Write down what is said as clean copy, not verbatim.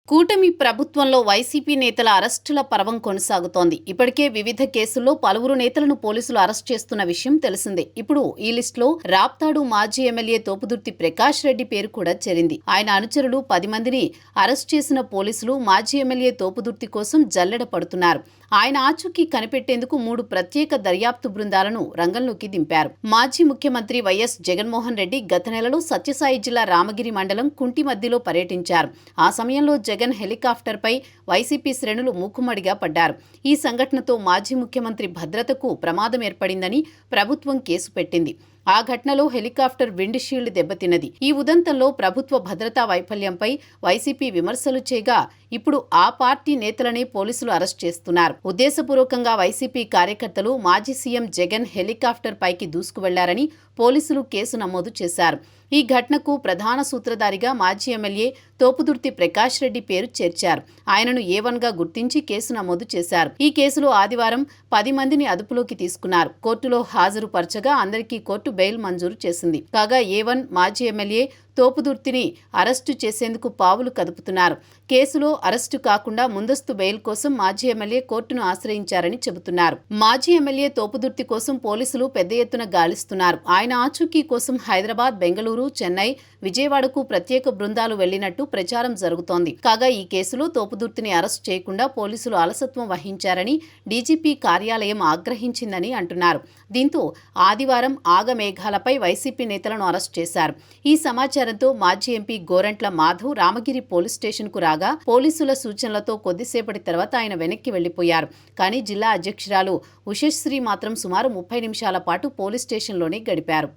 కూటమి ప్రభుత్వంలో వైసీపీ నేతల అరెస్టుల పర్వం కొనసాగుతోంది. ఇప్పటికే వివిధ కేసుల్లో పలువురు నేతలను పోలీసులు అరెస్ట్ చేస్తున్న విషయం తెలిసిందే. ఇప్పుడు ఈ లిస్టులో రాప్తాడు మాజీ ఎమ్మెల్యే తోపుదుర్తి ప్రకాష్ రెడ్డి పేరు కూడా చేరింది. ఆయన అనుచరులు 10 మందిని అరెస్ట్ చేసిన పోలీసులు మాజీ ఎమ్మెల్యే తోపుదుర్తి కోసం జల్లెడ పడుతున్నారు. ఆయన ఆచూకీ కనిపెట్టేందుకు 3 ప్రత్యేక దర్యాప్తు బృందాలను రంగంలోకి దింపారు. మాజీ ముఖ్యమంత్రి వైఎస్ జగన్మోహన్ రెడ్డి గత నెలలో సత్యసాయి జిల్లా రామగిరి మండలం కుంటిమద్దిలో పర్యటించారు. ఆ సమయంలో జగన్ హెలికాప్టర్పై వైసీపీ శ్రేణులు మూకుమ్మడిగా పడ్డారు. ఈ సంఘటనతో మాజీ ముఖ్యమంత్రి భద్రతకు ప్రమాదం ఏర్పడిందని ప్రభుత్వం కేసు పెట్టింది. ఆ ఘటనలో హెలికాప్టర్ విండ్ షీల్డ్ దెబ్బతిన్నది. ఈ ఉదంతంలో ప్రభుత్వ భద్రతా వైఫల్యంపై వైసీపీ విమర్శలు చేయగా ఇప్పుడు ఆ పార్టీ నేతలనే పోలీసులు అరెస్ట్ చేస్తున్నారు. ఉద్దేశపూర్వకంగా వైసీపీ కార్యకర్తలు మాజీ సీఎం జగన్ హెలికాప్టర్ పైకి దూసుకువెళ్లారని పోలీసులు కేసు నమోదు చేశారు. ఈ ఘటనకు ప్రధాన సూత్రధారిగా మాజీ ఎమ్మెల్యే తోపుదుర్తి ప్రకాష్ రెడ్డి పేరు చేర్చారు. ఆయనను A1గా గుర్తించి కేసు నమోదు చేశారు. ఈ కేసులో ఆదివారం 10 మందిని అదుపులోకి తీసుకున్నారు. కోర్టులో హాజరుపరచగా అందరికీ కోర్టు బెయిల్ మంజూరు చేసింది. కాగా A1 మాజీ ఎమ్మెల్యే తోపుదుర్తిని అరెస్టు చేసేందుకు పావులు కదుపుతున్నారు. కేసులో అరెస్టు కాకుండా ముందస్తు బెయిల్ కోసం మాజీ ఎమ్మెల్యే కోర్టును ఆశ్రయించారని చెబుతున్నారు. మాజీ ఎమ్మెల్యే తోపుదుర్తి కోసం పోలీసులు పెద్ద ఎత్తున గాలిస్తున్నారు. ఆయన ఆచూకీ కోసం హైదరాబాద్, బెంగళూరు, చెన్నై, విజయవాడకు ప్రత్యేక బృందాలు వెళ్లినట్టు ప్రచారం జరుగుతోంది. కాగా ఈ కేసులో తోపుదుర్తిని అరెస్టు చేయకుండా పోలీసులు అలసత్వం వహించారని డీజీపీ కార్యాలయం ఆగ్రహించిందని అంటున్నారు. దీంతో ఆదివారం ఆగమేఘాలపై వైసీపీ నేతలను అరెస్ట్ చేశారు. ఈ సమాచారంతో మాజీ ఎంపీ గోరంట్ల మాధవ్ రామగిరి పోలీస్ స్టేషన్కు రాగా పోలీసుల సూచనలతో కొద్దిసేపటి తర్వాత ఆయన వెనక్కి వెళ్లిపోయారు. కానీ జిల్లా అధ్యక్షురాలు ఉషశ్రీ మాత్రం సుమారు 30 నిమిషాల పాటు పోలీస్ స్టేషన్లోనే గడిపారు.